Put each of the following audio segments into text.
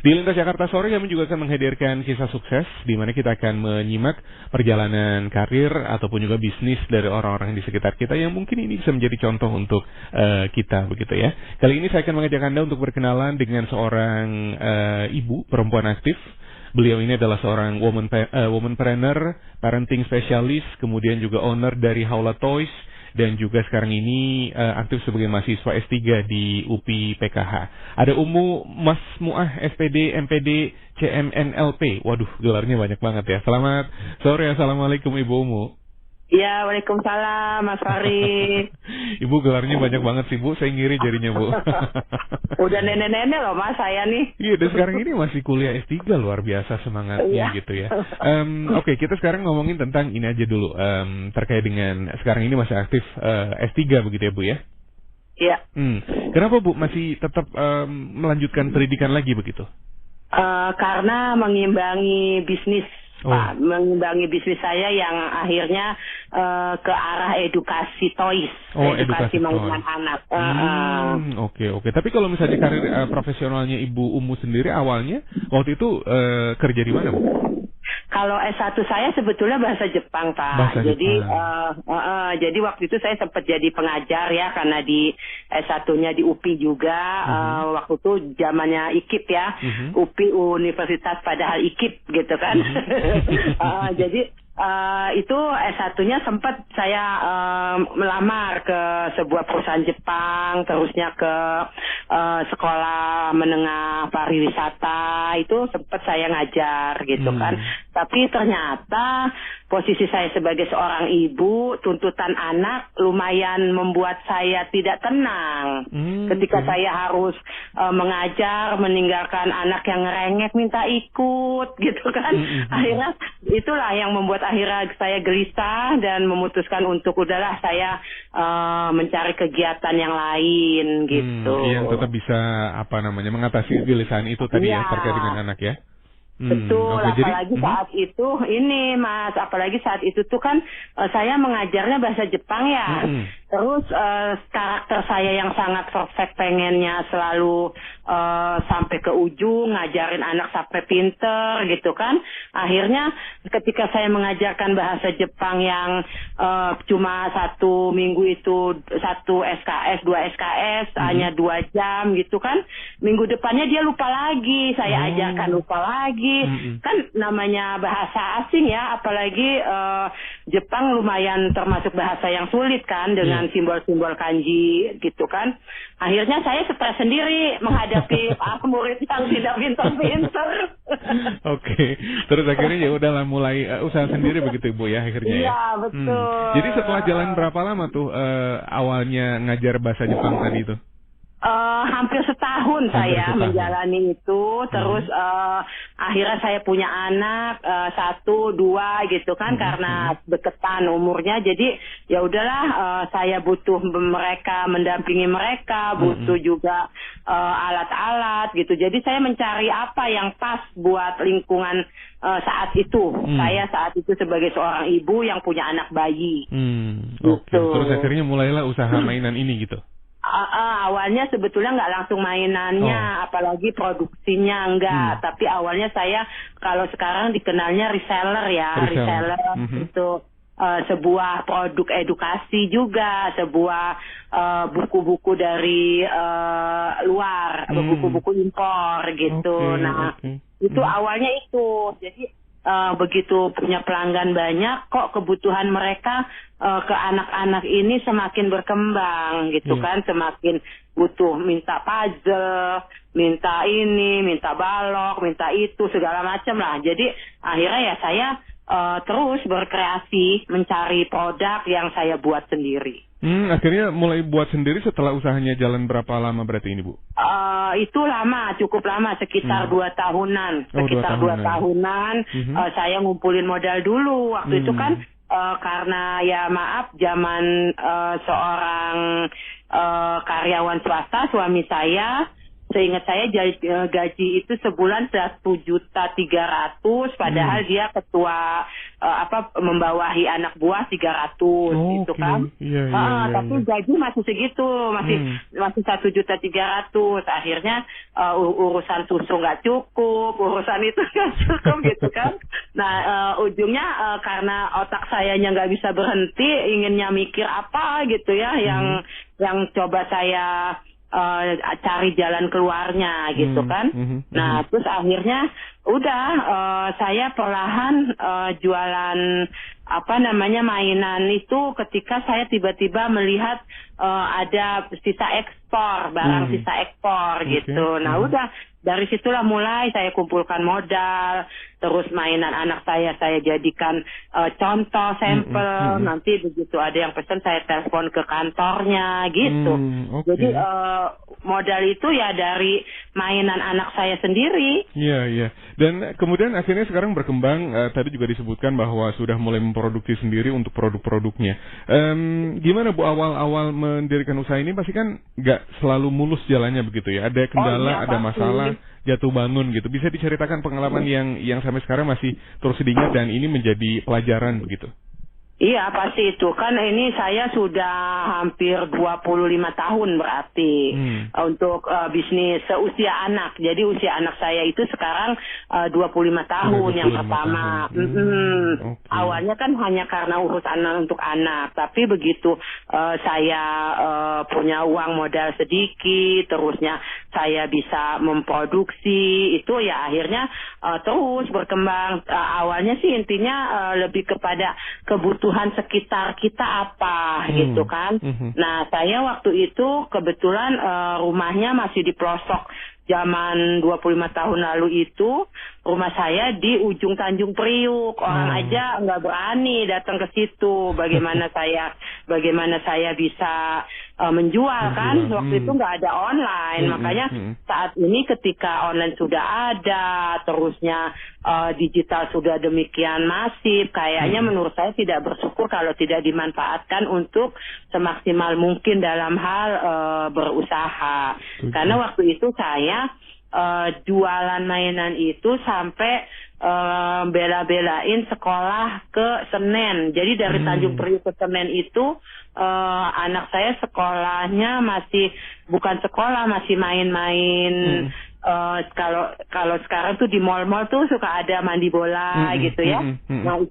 Di Lintas Jakarta Sore kami juga akan menghadirkan kisah sukses di mana kita akan menyimak perjalanan karir ataupun juga bisnis dari orang-orang di sekitar kita yang mungkin ini bisa menjadi contoh untuk kita begitu ya. Kali ini saya akan mengajak Anda untuk berkenalan dengan seorang ibu perempuan aktif. Beliau ini adalah seorang womanpreneur, parenting specialist, kemudian juga owner dari Haula Toys, dan juga sekarang ini aktif sebagai mahasiswa S3 di UPI PKH. Ada Mas Muah, SPD, MPD, CMNLP. Waduh, gelarnya banyak banget ya. Selamat sore, Assalamualaikum Ibu Umu. Ya, waalaikumsalam Mas Farid. Ibu gelarnya banyak banget sih Bu, saya ngiri jadinya Bu. Udah nenek-nenek loh Mas saya nih. Iya, dan sekarang ini masih kuliah S3, luar biasa semangatnya gitu ya. Oke, kita sekarang ngomongin tentang ini aja dulu, terkait dengan sekarang ini masih aktif S3 begitu ya Bu ya? Iya. Kenapa Bu masih tetap melanjutkan pendidikan lagi begitu? Karena mengimbangi bisnis. Pak, mengimbangi bisnis saya yang akhirnya ke arah edukasi toys, edukasi mainan anak. Oke. Tapi kalau misalnya karir profesionalnya Ibu Umu sendiri awalnya waktu itu kerja di mana Bu? Kalau S1 saya sebetulnya bahasa Jepang Pak. Jadi waktu itu saya sempat jadi pengajar ya, karena di S1-nya di UPI juga. Waktu itu zamannya IKIP ya, UPI Universitas padahal IKIP gitu kan. Jadi itu S1-nya sempat saya melamar ke sebuah perusahaan Jepang, terusnya ke sekolah menengah pariwisata, itu sempat saya ngajar gitu kan. Tapi ternyata posisi saya sebagai seorang ibu, tuntutan anak lumayan membuat saya tidak tenang. Ketika saya harus mengajar, meninggalkan anak yang ngerengek minta ikut gitu kan. Akhirnya itulah yang membuat akhirnya saya gelisah dan memutuskan untuk udahlah saya mencari kegiatan yang lain gitu. Yang tetap bisa mengatasi kegelisahan itu tadi ya terkait dengan anak ya. Betul, apalagi saat itu ini Mas, apalagi saat itu tuh kan saya mengajarnya bahasa Jepang ya. Terus karakter saya yang sangat perfect, pengennya selalu sampai ke ujung, ngajarin anak sampai pinter gitu kan. Akhirnya ketika saya mengajarkan bahasa Jepang yang cuma 1 minggu itu 1 SKS, 2 SKS, hanya 2 jam gitu kan. Minggu depannya dia lupa lagi, saya ajarkan lupa lagi. Kan namanya bahasa asing ya, apalagi Jepang lumayan termasuk bahasa yang sulit kan, dengan simbol-simbol kanji gitu kan. Akhirnya saya stres sendiri menghadapi murid yang tidak pintar-pintar. Oke. Terus akhirnya ya udahlah mulai usaha sendiri begitu Ibu ya akhirnya ya. Iya, betul. Jadi setelah jalan berapa lama tuh awalnya ngajar bahasa Jepang tadi itu? Hampir setahun saya menjalani itu. Terus akhirnya saya punya anak 1, 2 gitu kan, karena deketan umurnya. Jadi ya udahlah, saya butuh mereka, mendampingi mereka, butuh juga alat-alat gitu. Jadi saya mencari apa yang pas buat lingkungan saat itu. Saya saat itu sebagai seorang ibu yang punya anak bayi. Oke. Terus akhirnya mulailah usaha mainan ini gitu. Awalnya sebetulnya nggak langsung mainannya, apalagi produksinya enggak. Tapi awalnya saya kalau sekarang dikenalnya reseller ya, reseller itu sebuah produk edukasi juga, sebuah buku-buku dari luar, buku-buku impor gitu. Itu awalnya itu. Jadi begitu punya pelanggan banyak, kok kebutuhan mereka ke anak-anak ini semakin berkembang gitu kan, semakin butuh minta puzzle, minta ini, minta balok, minta itu, segala macam lah. Jadi akhirnya ya saya terus berkreasi mencari produk yang saya buat sendiri. Akhirnya mulai buat sendiri setelah usahanya jalan berapa lama berarti ini Bu? Itu lama, cukup lama, sekitar 2 tahunan. Sekitar 2 tahunan saya ngumpulin modal dulu. Waktu itu kan karena ya maaf, zaman seorang karyawan swasta, suami saya, seingat saya gaji itu sebulan 1.300.000, padahal dia ketua membawahi anak buah 300 gitu kan. Tapi gaji masih segitu, masih 1.300.000. Akhirnya urusan susu nggak cukup, urusan itu nggak cukup gitu kan. Nah ujungnya karena otak sayanya nggak bisa berhenti, inginnya mikir apa gitu ya, yang coba saya cari jalan keluarnya gitu kan. Nah terus akhirnya udah saya perlahan jualan mainan itu ketika saya tiba-tiba melihat ada sisa ekspor, barang sisa ekspor gitu. Nah udah dari situlah mulai saya kumpulkan modal, terus mainan anak saya jadikan contoh sampel. Nanti begitu ada yang pesan saya telepon ke kantornya gitu. Jadi modal itu ya dari mainan anak saya sendiri. Iya. Dan kemudian akhirnya sekarang berkembang, tadi juga disebutkan bahwa sudah mulai memproduksi sendiri untuk produk-produknya. Gimana Bu awal-awal mendirikan usaha ini? Pasti kan nggak selalu mulus jalannya begitu ya. Ada kendala, ada masalah, jatuh bangun gitu. Bisa diceritakan pengalaman yang sampai sekarang masih terus diingat dan ini menjadi pelajaran begitu? Iya pasti itu kan ini saya sudah hampir 25 tahun berarti untuk bisnis seusia anak. Jadi usia anak saya itu sekarang 25 tahun yang pertama. Awalnya kan hanya karena urusan untuk anak, tapi begitu saya punya uang modal sedikit, terusnya saya bisa memproduksi itu ya akhirnya terus berkembang. Awalnya sih intinya lebih kepada kebutuhan sekitar kita apa gitu kan. Nah saya waktu itu kebetulan rumahnya masih di pelosok. Zaman 25 tahun lalu itu rumah saya di ujung Tanjung Priuk. Orang aja nggak berani datang ke situ. Bagaimana saya bisa menjual kan? Waktu itu nggak ada online. Makanya saat ini ketika online sudah ada, terusnya digital sudah demikian masif, kayaknya menurut saya tidak bersyukur kalau tidak dimanfaatkan untuk semaksimal mungkin dalam hal berusaha. Karena waktu itu saya jualan mainan itu sampai bela-belain sekolah ke Senen. Jadi dari Tanjung Priuk ke Senen itu anak saya sekolahnya masih bukan sekolah, masih main-main. Kalau sekarang tuh di mal-mal tuh suka ada mandi bola gitu ya. Nah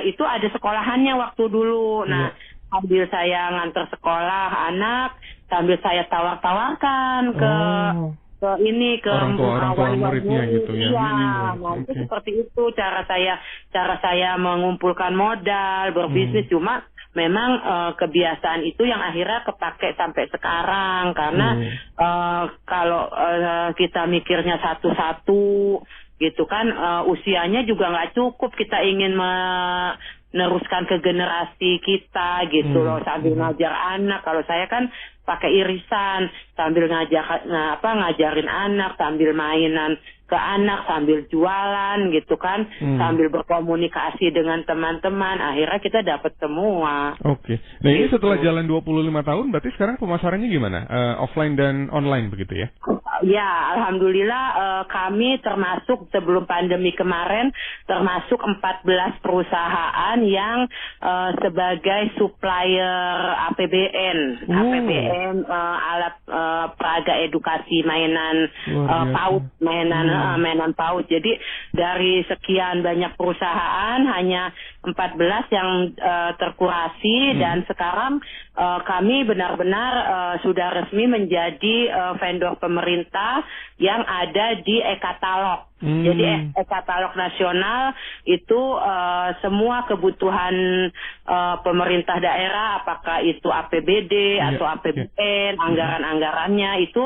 itu ada sekolahannya waktu dulu. Nah sambil saya nganter sekolah anak, sambil saya tawar-tawarkan ke orang tua muridnya gitu ya. Iya, itu seperti itu cara saya mengumpulkan modal berbisnis. Cuma memang kebiasaan itu yang akhirnya kepake sampai sekarang karena kalau kita mikirnya satu-satu gitu kan usianya juga nggak cukup, kita ingin meneruskan ke generasi kita gitu loh sambil ngajar anak. Kalau saya kan pakai irisan sambil ngajarin anak, sambil mainan ke anak, sambil jualan gitu kan, sambil berkomunikasi dengan teman-teman, akhirnya kita dapat semua. Oke. Nah ini setelah jalan 25 tahun, berarti sekarang pemasarannya gimana? Offline dan online begitu ya? Ya, alhamdulillah kami termasuk sebelum pandemi kemarin termasuk 14 perusahaan yang sebagai supplier APBN, alat peraga edukasi mainan PAUD, mainan PAUD. Jadi dari sekian banyak perusahaan hanya 14 yang terkurasi dan sekarang kami benar-benar sudah resmi menjadi vendor pemerintah yang ada di e-katalog. Jadi e-katalog nasional itu semua kebutuhan pemerintah daerah, apakah itu APBD atau APBN, anggaran-anggarannya itu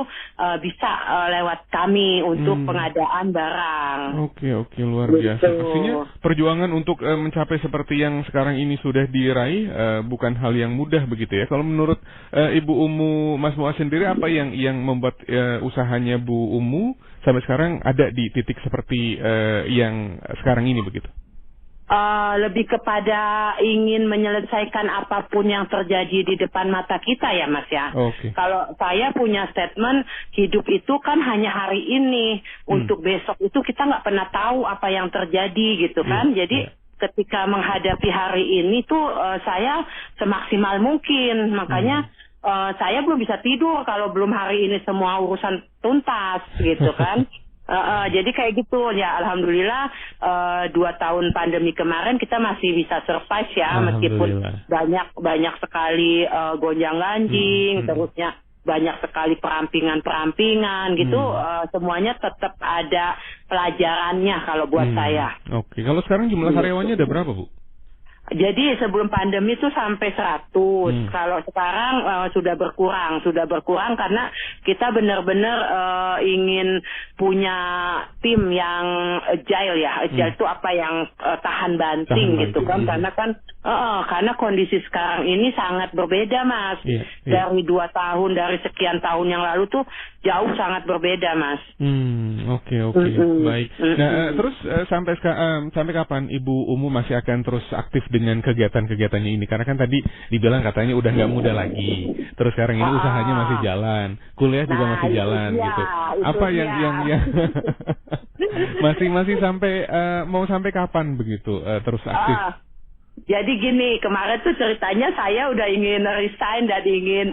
bisa lewat kami untuk pengadaan barang. Oke, luar biasa. Pastinya perjuangan untuk mencapai seperti yang sekarang ini sudah diraih bukan hal yang mudah begitu ya. Kalau menurut Ibu Umu Mas Muaz sendiri, apa yang membuat usahanya Bu Umu sampai sekarang ada di titik seperti yang sekarang ini begitu? Lebih kepada ingin menyelesaikan apapun yang terjadi di depan mata kita ya Mas ya. Kalau saya punya statement, hidup itu kan hanya hari ini, untuk besok itu kita nggak pernah tahu apa yang terjadi gitu kan. Jadi ketika menghadapi hari ini tuh saya semaksimal mungkin. Makanya saya belum bisa tidur kalau belum hari ini semua urusan tuntas gitu kan. Jadi kayak gitu ya, alhamdulillah 2 tahun pandemi kemarin kita masih bisa survive ya, meskipun banyak sekali gonjang-ganjing, terusnya banyak sekali perampingan gitu, semuanya tetap ada pelajarannya kalau buat saya. Oke, kalau sekarang jumlah karyawannya ada berapa, Bu? Jadi sebelum pandemi itu sampai 100. Kalau sekarang sudah berkurang karena kita benar-benar ingin punya tim yang agile ya. Agile itu apa yang tahan banting gitu kan. Karena kondisi sekarang ini sangat berbeda, Mas. Dari 2 tahun, dari sekian tahun yang lalu tuh jauh sangat berbeda, Mas. Oke. Baik. Nah, terus sampai kapan Ibu Umu masih akan terus aktif dengan kegiatan-kegiatannya ini? Karena kan tadi dibilang katanya udah nggak muda lagi. Terus sekarang ini usahanya masih jalan, kuliah juga masih jalan gitu. Apa yang masih sampai mau sampai kapan begitu terus aktif? Jadi gini, kemarin tuh ceritanya saya udah ingin resign dan ingin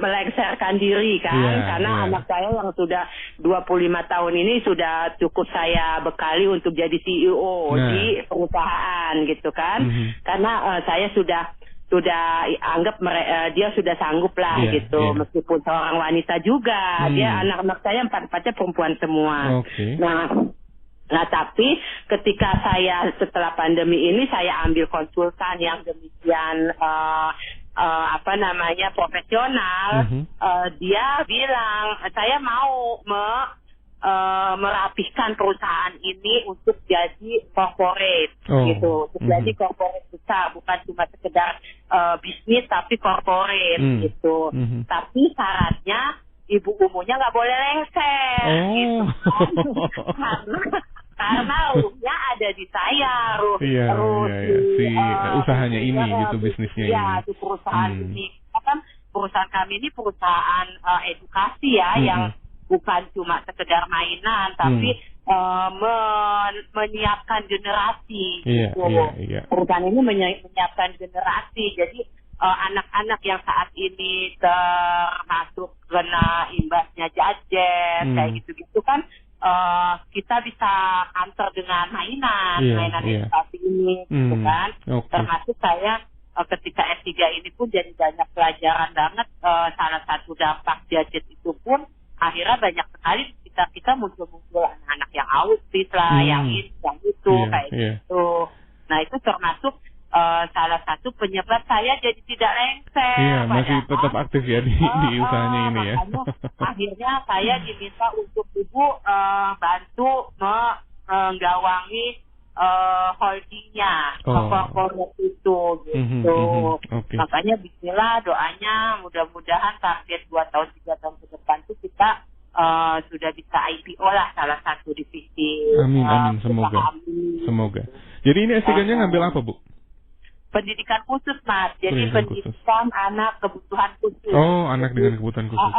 melengsarkan diri kan, karena anak saya yang sudah 25 tahun ini sudah cukup saya bekali untuk jadi CEO di perusahaan gitu kan, karena saya sudah anggap dia sudah sanggup lah gitu, meskipun seorang wanita juga, dia anak-anak saya 4-4-nya perempuan semua. Nah, tapi ketika saya setelah pandemi ini saya ambil konsultan yang demikian profesional, dia bilang saya mau merapihkan perusahaan ini untuk jadi corporate gitu, untuk jadi corporate besar, bukan cuma sekedar bisnis tapi corporate gitu. Tapi syaratnya Ibu Umunya nggak boleh lengser gitu. Karena ruhnya ada di saya, usahanya ini gitu, bisnisnya ini. Iya, di perusahaan ini. Kan perusahaan kami ini perusahaan edukasi ya, yang bukan cuma sekedar mainan, tapi menyiapkan generasi. Perusahaan ini menyiapkan generasi. Jadi anak-anak yang saat ini termasuk kena imbasnya gadget kayak gitu-gitu kan, kita bisa antar dengan mainan edukasi ini gitu kan. Termasuk saya ketika S3 ini pun jadi banyak pelajaran banget. Salah satu dampak gadget itu pun akhirnya banyak sekali kita muncul anak-anak yang autis lah, yang itu kayak gitu. Nah, itu termasuk salah satu penyebab saya jadi tidak lengser. Masih tetap aktif ya di usahanya ini ya. Akhirnya saya diminta untuk Ibu bantu menggawangi holdingnya, corporate itu gitu. Makanya bismillah, doanya mudah-mudahan target 2 tahun 3 tahun ke depan itu kita sudah bisa IPO lah, salah satu divisi. Amin, semoga. Jadi ini S3-nya ngambil apa, Bu? Pendidikan khusus, Mas. Jadi pendidikan anak kebutuhan khusus. Anak dengan kebutuhan khusus.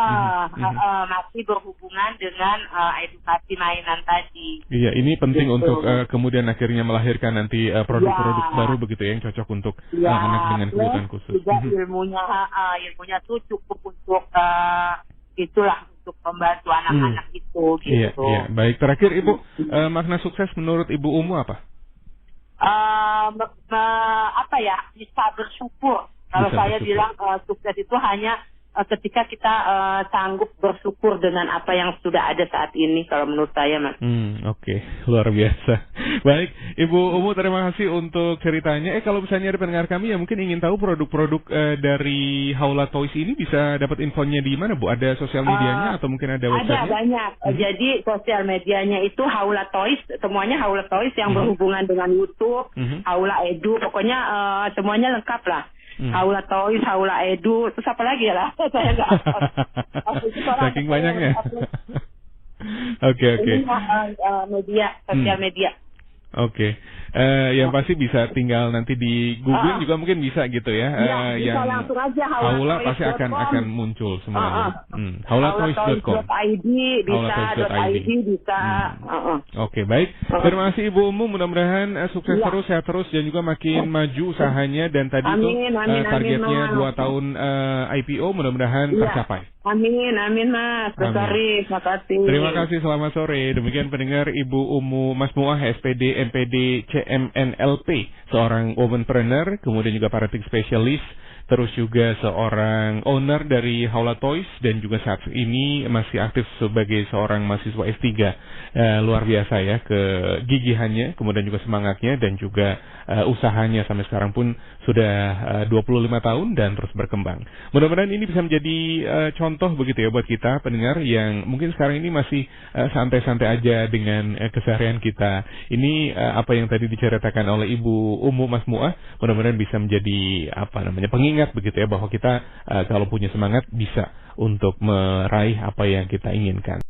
Masih berhubungan dengan edukasi mainan tadi. Iya, ini penting untuk kemudian akhirnya melahirkan nanti produk-produk baru begitu ya, yang cocok untuk anak dengan kebutuhan khusus. Juga ilmunya tuh cukup untuk untuk membantu anak-anak itu gitu. Iya. Baik, terakhir Ibu, makna sukses menurut Ibu Umu apa? Bisa bersyukur. Kalau saya bilang sukses itu hanya ketika kita sanggup bersyukur dengan apa yang sudah ada saat ini, kalau menurut saya, Mas. Oke. Luar biasa. Baik, Ibu Umu, terima kasih untuk ceritanya. Kalau misalnya ada pendengar kami yang mungkin ingin tahu produk-produk dari Haula Toys ini, bisa dapat infonya di mana, Bu? Ada sosial medianya atau mungkin ada website-nya? Ada banyak. Jadi sosial medianya itu Haula Toys, semuanya Haula Toys yang berhubungan dengan YouTube, Haula Edu, pokoknya semuanya lengkap lah. Haula Toys, Haula Edu, terus apa lagi lah? Saya nggak. Saking banyaknya. Oke. Media, sosial media. Oke. Yang pasti bisa tinggal nanti di Google juga mungkin bisa gitu ya. Bisa yang langsung aja Haula pasti akan muncul semuanya. Haulatoys.com. .id bisa. Oke, baik. Terima kasih Ibu Umu, mudah-mudahan sukses terus, sehat terus, dan juga makin maju usahanya. Dan tadi targetnya 2 tahun IPO mudah-mudahan tercapai. Amin Mas. Terima kasih. Terima kasih, selamat sore. Demikian pendengar Ibu Umu Masmuah, SPD, MPD, CMNLP, seorang womanpreneur, kemudian juga parenting specialist, terus juga seorang owner dari Haula Toys, dan juga saat ini masih aktif sebagai seorang mahasiswa S3. Luar biasa ya kegigihannya, kemudian juga semangatnya, dan juga usahanya sampai sekarang pun sudah 25 tahun dan terus berkembang. Mudah-mudahan ini bisa menjadi contoh begitu ya buat kita pendengar yang mungkin sekarang ini masih santai-santai aja dengan keseharian kita. Ini apa yang tadi diceritakan oleh Ibu Umu Masmuah, mudah-mudahan bisa menjadi pengingat begitu ya, bahwa kita kalau punya semangat bisa untuk meraih apa yang kita inginkan.